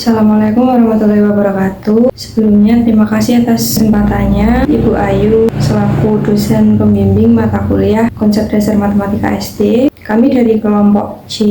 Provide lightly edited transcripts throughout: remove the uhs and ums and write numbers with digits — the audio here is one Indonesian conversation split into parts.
Assalamualaikum warahmatullahi wabarakatuh. Sebelumnya terima kasih atas kesempatannya Ibu Ayu selaku dosen pembimbing mata kuliah Konsep Dasar Matematika SD. Kami dari kelompok C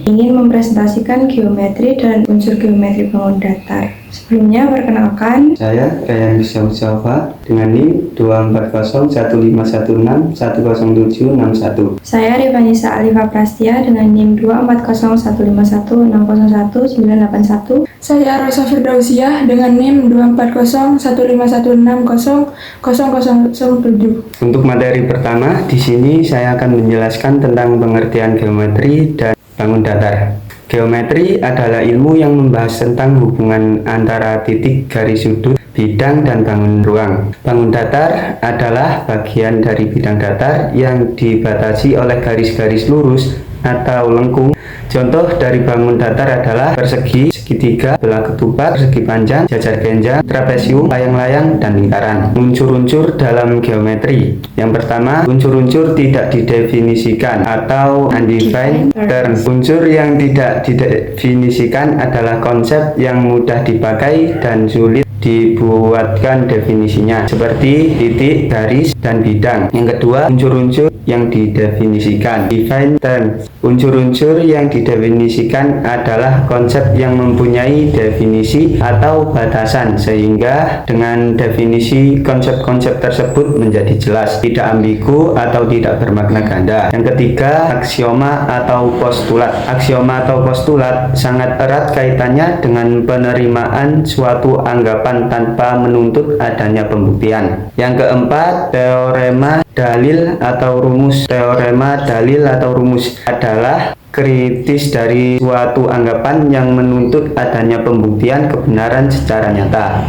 ingin mempresentasikan geometri dan unsur geometri bangun datar. Sebelumnya perkenalkan, saya Kayan Mustafa dengan NIM 24013161071. Saya Rifanisa Alifa Prastia dengan NIM 24015160191. Saya Rosa Firdausiah dengan NIM 24015160007. Untuk materi pertama, di sini saya akan menjelaskan tentang pengertian geometri dan bangun datar. Geometri adalah ilmu yang membahas tentang hubungan antara titik, garis sudut, bidang, dan bangun ruang. Bangun datar adalah bagian dari bidang datar yang dibatasi oleh garis-garis lurus atau lengkung. Contoh dari bangun datar adalah persegi, segitiga, belah ketupat, persegi panjang, jajar genjang, trapesium, layang-layang, dan lingkaran. Unsur-unsur dalam geometri. Yang pertama, unsur-unsur tidak didefinisikan atau undefined terms. Unsur yang tidak didefinisikan adalah konsep yang mudah dipakai dan sulit dibuatkan definisinya, seperti titik, garis, dan bidang. Yang kedua, unsur-unsur yang didefinisikan, defined terms. Unsur-unsur yang didefinisikan adalah konsep yang mempunyai definisi atau batasan, sehingga dengan definisi konsep-konsep tersebut menjadi jelas, tidak ambigu atau tidak bermakna ganda. Yang ketiga, aksioma atau postulat. Aksioma atau postulat sangat erat kaitannya dengan penerimaan suatu anggapan tanpa menuntut adanya pembuktian. Yang keempat, teorema, dalil atau rumus. Teorema, dalil atau rumus adalah kritis dari suatu anggapan yang menuntut adanya pembuktian kebenaran secara nyata.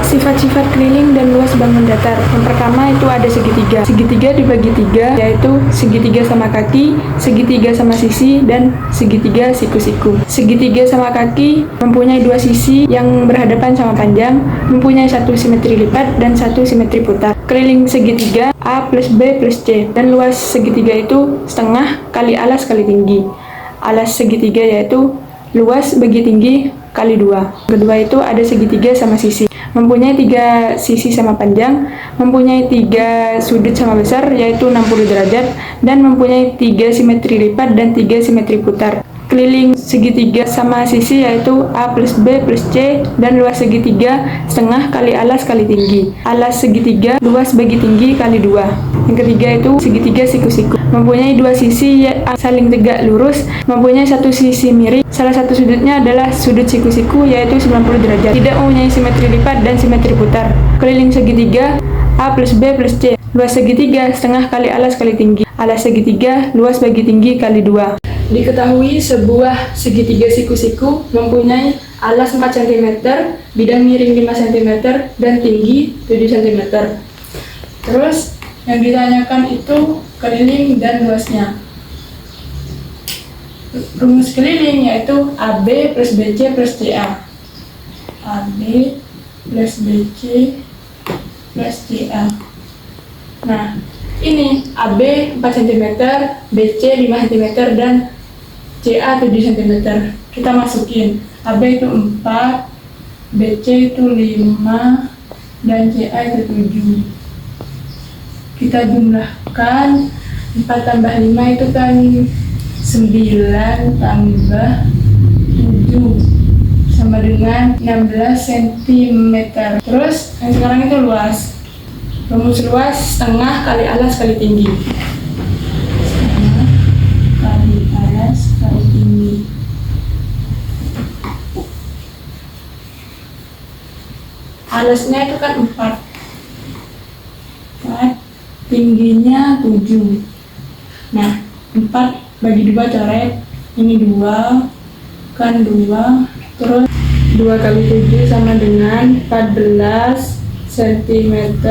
Sifat-sifat keliling dan luas bangun datar. Yang pertama itu ada segitiga. Segitiga dibagi tiga, yaitu segitiga sama kaki, segitiga sama sisi, dan segitiga siku-siku. Segitiga sama kaki mempunyai dua sisi yang berhadapan sama panjang, mempunyai satu simetri lipat dan satu simetri putar. Keliling segitiga A plus B plus C, dan luas segitiga itu setengah kali alas kali tinggi. Alas segitiga yaitu luas bagi tinggi kali 2. Kedua itu ada segitiga sama sisi. Mempunyai 3 sisi sama panjang, mempunyai 3 sudut sama besar yaitu 60 derajat, dan mempunyai 3 simetri lipat dan 3 simetri putar. Keliling segitiga sama sisi yaitu A plus B plus C, dan luas segitiga setengah kali alas kali tinggi. Alas segitiga luas bagi tinggi kali 2. Yang ketiga itu segitiga siku-siku. Mempunyai 2 sisi saling tegak lurus, mempunyai 1 sisi miring. Salah satu sudutnya adalah sudut siku-siku yaitu 90 derajat. Tidak mempunyai simetri lipat dan simetri putar. Keliling segitiga A plus B plus C. Luas segitiga setengah kali alas kali tinggi. Alas segitiga luas bagi tinggi kali 2. Diketahui sebuah segitiga siku-siku mempunyai alas 4 cm, bidang miring 5 cm, dan tinggi 7 cm. Terus yang ditanyakan itu keliling dan luasnya. Rumus keliling yaitu AB plus BC plus CA. AB plus BC plus CA. Nah, ini AB 4 cm, BC 5 cm, dan CA 7 cm. Kita masukin. AB itu 4, BC itu 5, dan CA itu 7. Kita jumlahkan. 4 tambah 5 itu kan 9 tambah 7 sama dengan 16 cm. Terus yang sekarang itu luas. Rumus luas setengah kali alas kali tinggi. Setengah kali alas kali tinggi. Alasnya itu kan 4. Tingginya 7. Nah, 4 bagi 2 coret. Ini 2, kan 2. Terus 2 kali 7 sama dengan 14 cm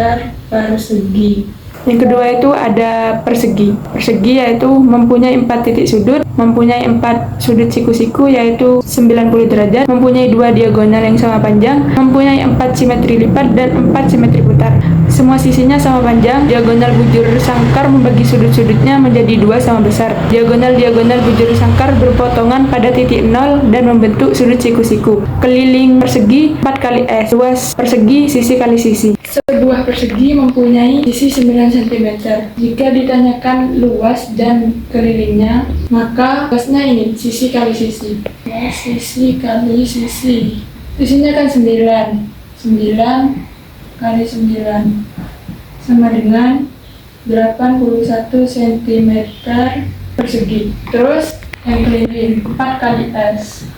persegi. Yang kedua itu ada persegi. Persegi yaitu mempunyai 4 titik sudut, mempunyai 4 sudut siku-siku yaitu 90 derajat, mempunyai 2 diagonal yang sama panjang, mempunyai 4 simetri lipat dan 4 simetri putar. semua sisinya sama panjang. Diagonal bujur sangkar membagi sudut-sudutnya menjadi 2 sama besar. Diagonal-diagonal bujur sangkar berpotongan pada titik 0 dan membentuk sudut siku-siku. Keliling persegi 4 kali S. Luas persegi sisi kali sisi. Sebuah persegi mempunyai sisi 9 cm. Jika ditanyakan luas dan kelilingnya, maka luasnya ini sisi kali sisi. Sisi kali sisi. Sisinya kan 9. 9 kali 9 sama dengan 81 cm persegi. Terus yang keliling 4 kali S.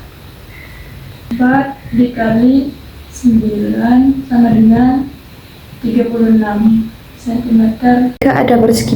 4 dikali 9 sama dengan 36 cm. Jika ada persegi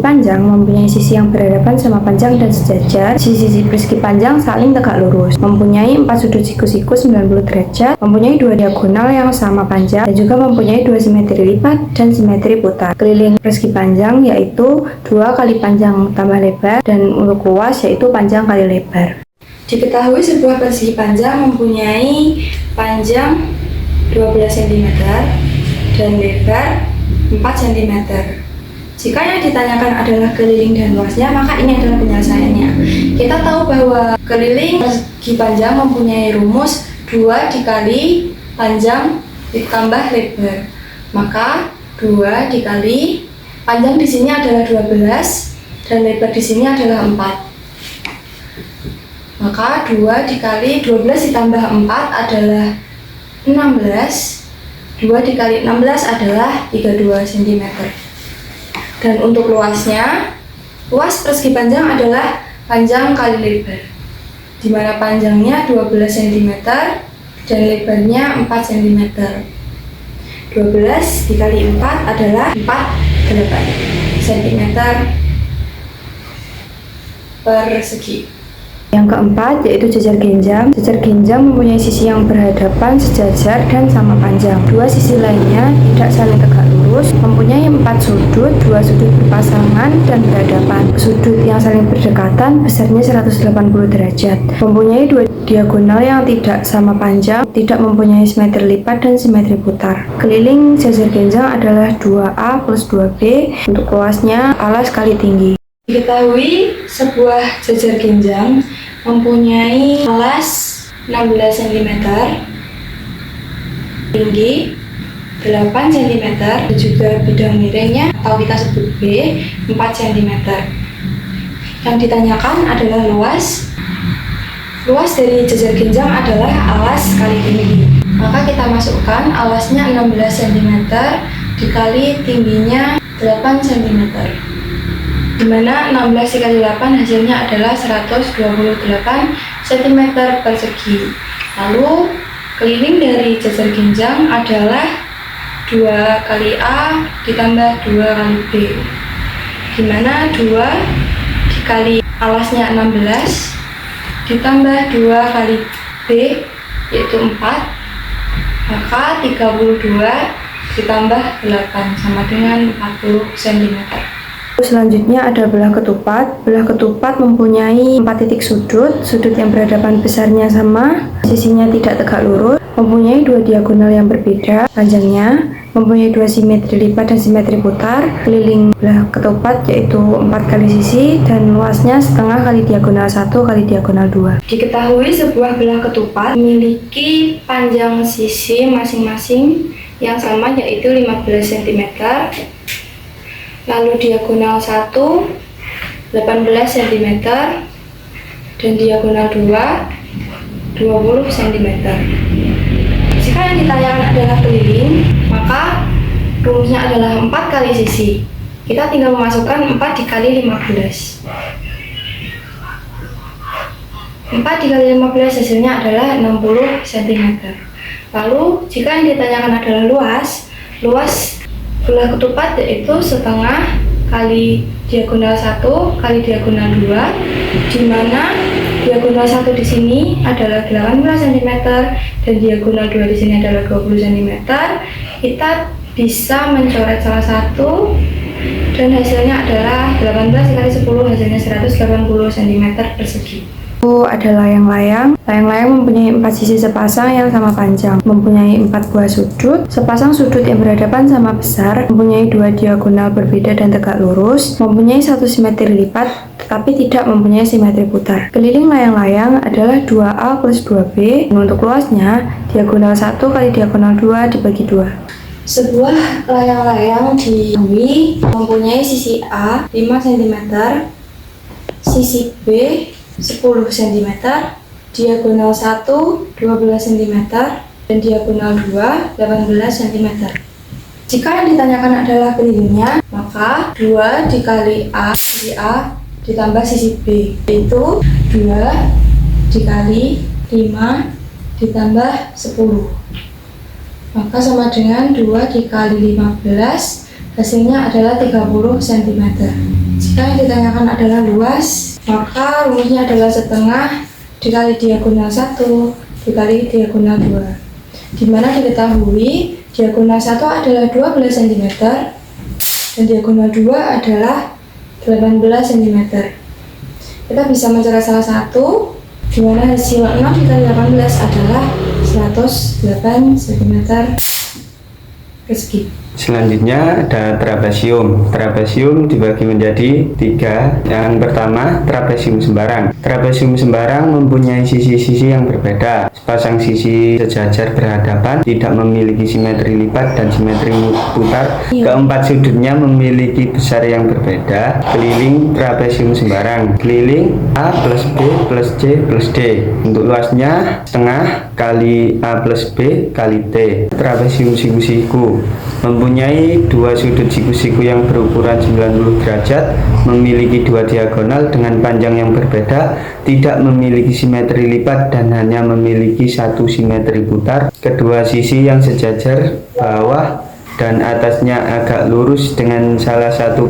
panjang mempunyai sisi yang berhadapan sama panjang dan sejajar. Sisi-sisi persegi panjang saling tegak lurus, mempunyai 4 sudut siku-siku 90 derajat, mempunyai 2 diagonal yang sama panjang, dan juga mempunyai 2 simetri lipat dan simetri putar. Keliling persegi panjang yaitu 2 kali panjang tambah lebar, dan untuk luas yaitu panjang kali lebar. Diketahui sebuah persegi panjang mempunyai panjang 12 cm dan lebar 4 cm. Jika yang ditanyakan adalah keliling dan luasnya, maka ini adalah penyelesaiannya. Kita tahu bahwa keliling persegi panjang mempunyai rumus 2 dikali panjang ditambah lebar. Maka 2 dikali panjang di sini adalah 12 dan lebar di sini adalah 4. Maka 2 dikali 12 ditambah 4 adalah 16. 2 dikali 16 adalah 32 cm. Dan untuk luasnya, luas persegi panjang adalah panjang kali lebar, di mana panjangnya 12 cm dan lebarnya 4 cm. 12 dikali 4 adalah 48 cm persegi. Yang keempat yaitu jajar genjang. Jajar genjang mempunyai sisi yang berhadapan, sejajar, dan sama panjang. 2 sisi lainnya tidak saling tegak lurus, mempunyai 4 sudut, 2 sudut berpasangan dan berhadapan. Sudut yang saling berdekatan besarnya 180 derajat. Mempunyai 2 diagonal yang tidak sama panjang, tidak mempunyai simetri lipat dan simetri putar. Keliling jajar genjang adalah 2A plus 2B. Untuk luasnya alas kali tinggi. Diketahui sebuah jajar genjang mempunyai alas 16 cm, tinggi 8 cm, dan juga bidang miringnya atau kita sebut B 4 cm. Yang ditanyakan adalah luas. Luas dari jajar genjang adalah alas kali tinggi. Maka kita masukkan alasnya 16 cm dikali tingginya 8 cm. Di mana 16 dikali 8 hasilnya adalah 128 cm persegi. Lalu keliling dari jajar genjang adalah 2 kali A ditambah 2 kali B, di mana 2 dikali alasnya 16 ditambah 2 kali B yaitu 4, maka 32 ditambah 8 sama dengan 40 cm. Selanjutnya ada belah ketupat. Belah ketupat mempunyai 4 titik sudut. Sudut yang berhadapan besarnya sama, sisinya tidak tegak lurus, mempunyai 2 diagonal yang berbeda panjangnya, mempunyai 2 simetri lipat dan simetri putar. Keliling belah ketupat yaitu 4 kali sisi dan luasnya setengah kali diagonal 1 kali diagonal 2. Diketahui sebuah belah ketupat memiliki panjang sisi masing-masing yang sama yaitu 15 cm. Lalu diagonal 1 18 cm dan diagonal 2 20 cm. Jika yang ditanyakan adalah keliling, maka rumusnya adalah 4 kali sisi. Kita tinggal memasukkan 4 dikali 15. 4 dikali 15 hasilnya adalah 60 cm. Lalu jika yang ditanyakan adalah luas belah ketupat yaitu setengah kali diagonal 1 kali diagonal 2, di mana diagonal 1 di sini adalah 18 cm dan diagonal 2 di sini adalah 20 cm. Kita bisa mencoret salah satu dan hasilnya adalah 18 kali 10 hasilnya 180 cm persegi. Ada layang-layang. Layang-layang mempunyai 4 sisi sepasang yang sama panjang, mempunyai 4 buah sudut. Sepasang sudut yang berhadapan sama besar, mempunyai 2 diagonal berbeda dan tegak lurus, mempunyai 1 simetri lipat, tetapi tidak mempunyai simetri putar. Keliling layang-layang adalah 2A plus 2B, dan untuk luasnya, diagonal 1 kali diagonal 2 dibagi 2. Sebuah layang-layang diketahui mempunyai sisi A 5 cm, sisi B 10 cm, diagonal 1 12 cm, dan diagonal 2 18 cm. Jika yang ditanyakan adalah kelilingnya, maka 2 dikali A, sisi A, ditambah sisi B, yaitu 2 dikali 5 ditambah 10. Maka sama dengan 2 dikali 15, hasilnya adalah 30 cm. Jika yang ditanyakan adalah luas, maka rumusnya adalah setengah dikali diagonal 1 dikali diagonal 2, dimana diketahui diagonal 1 adalah 12 cm dan diagonal 2 adalah 18 cm. Kita bisa mencari salah satu, dimana hasil 6 dikali 18 adalah 108 cm persegi. Selanjutnya ada trapesium. Trapesium dibagi menjadi 3. Yang pertama, trapesium sembarang. Trapesium sembarang mempunyai sisi-sisi yang berbeda. Sepasang sisi sejajar berhadapan, tidak memiliki simetri lipat dan simetri putar. Keempat sudutnya memiliki besar yang berbeda. Keliling trapesium sembarang. Keliling A plus B plus C plus D. Untuk luasnya setengah kali A plus B kali T. Trapesium siku-siku mempunyai 2 sudut siku-siku yang berukuran 90 derajat, memiliki 2 diagonal dengan panjang yang berbeda, tidak memiliki simetri lipat dan hanya memiliki 1 simetri putar. Kedua sisi yang sejajar, bawah dan atasnya agak lurus dengan salah satu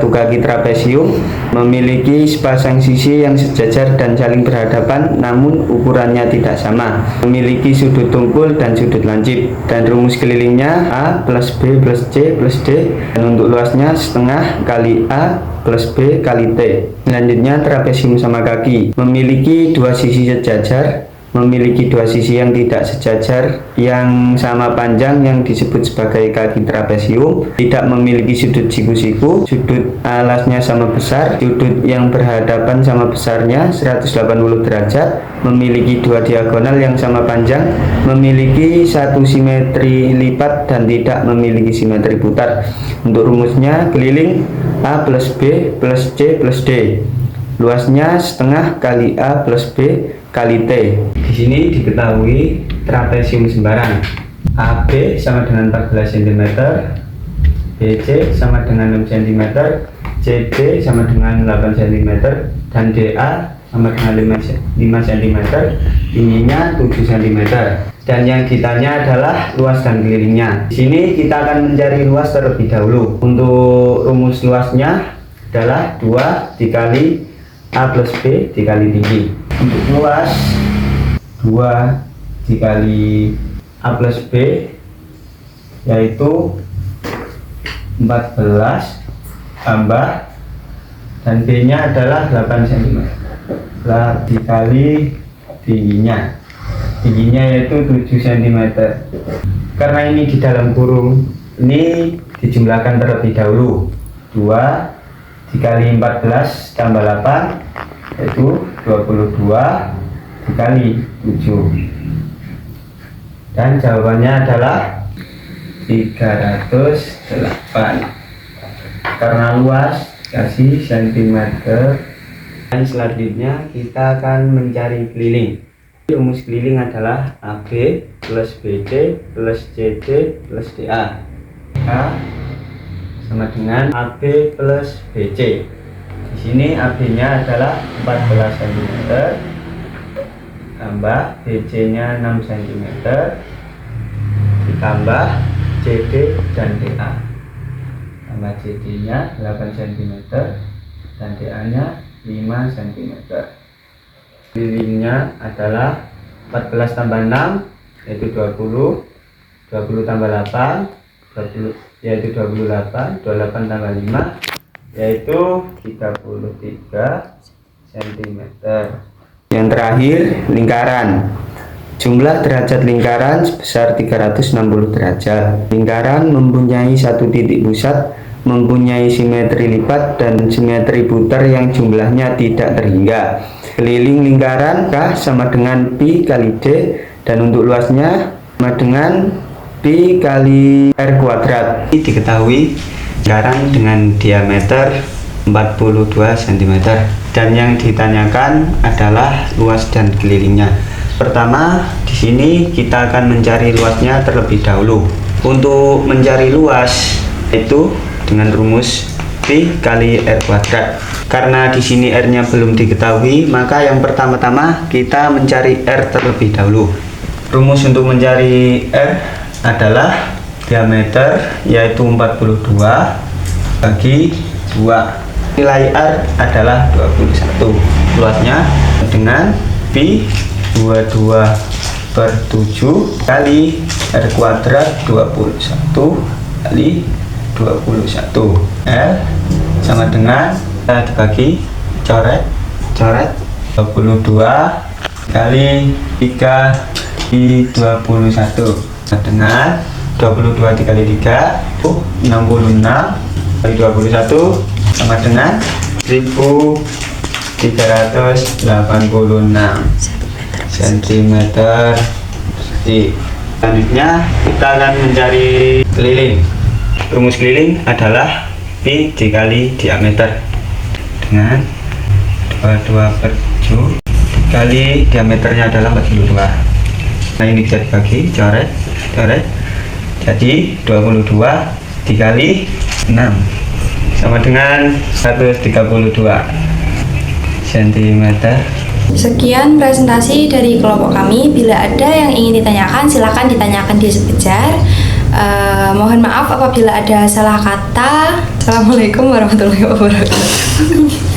kaki trapesium, memiliki sepasang sisi yang sejajar dan saling berhadapan namun ukurannya tidak sama, memiliki sudut tumpul dan sudut lancip, dan rumus kelilingnya A plus B plus C plus D, dan untuk luasnya setengah kali A plus B kali T. Selanjutnya trapesium sama kaki, memiliki 2 sisi sejajar, memiliki 2 sisi yang tidak sejajar yang sama panjang yang disebut sebagai kaki trapesium, tidak memiliki sudut siku-siku, sudut alasnya sama besar, sudut yang berhadapan sama besarnya 180 derajat, memiliki 2 diagonal yang sama panjang, memiliki 1 simetri lipat dan tidak memiliki simetri putar. Untuk rumusnya keliling A plus B plus C plus D, luasnya setengah kali A plus B kali T. Di sini diketahui trapesium sembarang. AB sama dengan 14 cm, BC sama dengan 6 cm, CD sama dengan 8 cm, dan DA sama dengan 5 cm, tingginya 7 cm. Dan yang ditanya adalah luas dan kelilingnya. Di sini kita akan mencari luas terlebih dahulu. Untuk rumus luasnya adalah 2 dikali A plus B dikali tinggi. Untuk luas 2 dikali A plus B yaitu 14 tambah, dan B nya adalah 8 cm dikali tingginya yaitu 7 cm. Karena ini di dalam kurung, ini dijumlahkan terlebih dahulu. 2 dikali 14 tambah 8 yaitu 22 dikali 7, dan jawabannya adalah 308 karena luas kasih cm. Dan selanjutnya kita akan mencari keliling. Rumus keliling adalah AB plus BC plus CD plus DA. A sama dengan AB plus BC. Di sini AB-nya adalah 14 cm tambah BC-nya 6 cm ditambah CD dan DA, tambah CD-nya 8 cm dan DA-nya 5 cm. Kelilingnya adalah 14 tambah 6 yaitu 20, 20 tambah 8 yaitu 28, 28 tambah 5 yaitu 33 cm. cm. Yang terakhir, lingkaran. Jumlah derajat lingkaran sebesar 360 derajat. Lingkaran mempunyai satu titik pusat, mempunyai simetri lipat dan simetri putar yang jumlahnya tidak terhingga. Keliling lingkaran K sama dengan pi kali D, dan untuk luasnya sama dengan pi kali R kuadrat. Ini diketahui lingkaran dengan diameter 42 cm, dan yang ditanyakan adalah luas dan kelilingnya. Pertama, di sini kita akan mencari luasnya terlebih dahulu. Untuk mencari luas itu dengan rumus pi kali R kuadrat. Karena di sini R-nya belum diketahui, maka yang pertama-tama kita mencari R terlebih dahulu. Rumus untuk mencari R adalah diameter, yaitu 42 bagi 2. Nilai R adalah 21. Luasnya dengan pi 22/7 kali R kuadrat 21 kali 21. L sama dengan, kita dibagi coret 22 kali 3 di 21 sama dengan 22 dikali 3 66 kali 21 sama dengan 1386 cm. Selanjutnya kita akan mencari keliling. Rumus keliling adalah pi dikali diameter dengan 22/7 dikali diameternya adalah 42. Nah, ini bisa dibagi coret. Jadi 22 dikali 6 sama dengan 132 cm. Sekian presentasi dari kelompok kami. Bila ada yang ingin ditanyakan, silakan ditanyakan di sekejar. Mohon maaf apabila ada salah kata. Assalamualaikum warahmatullahi wabarakatuh.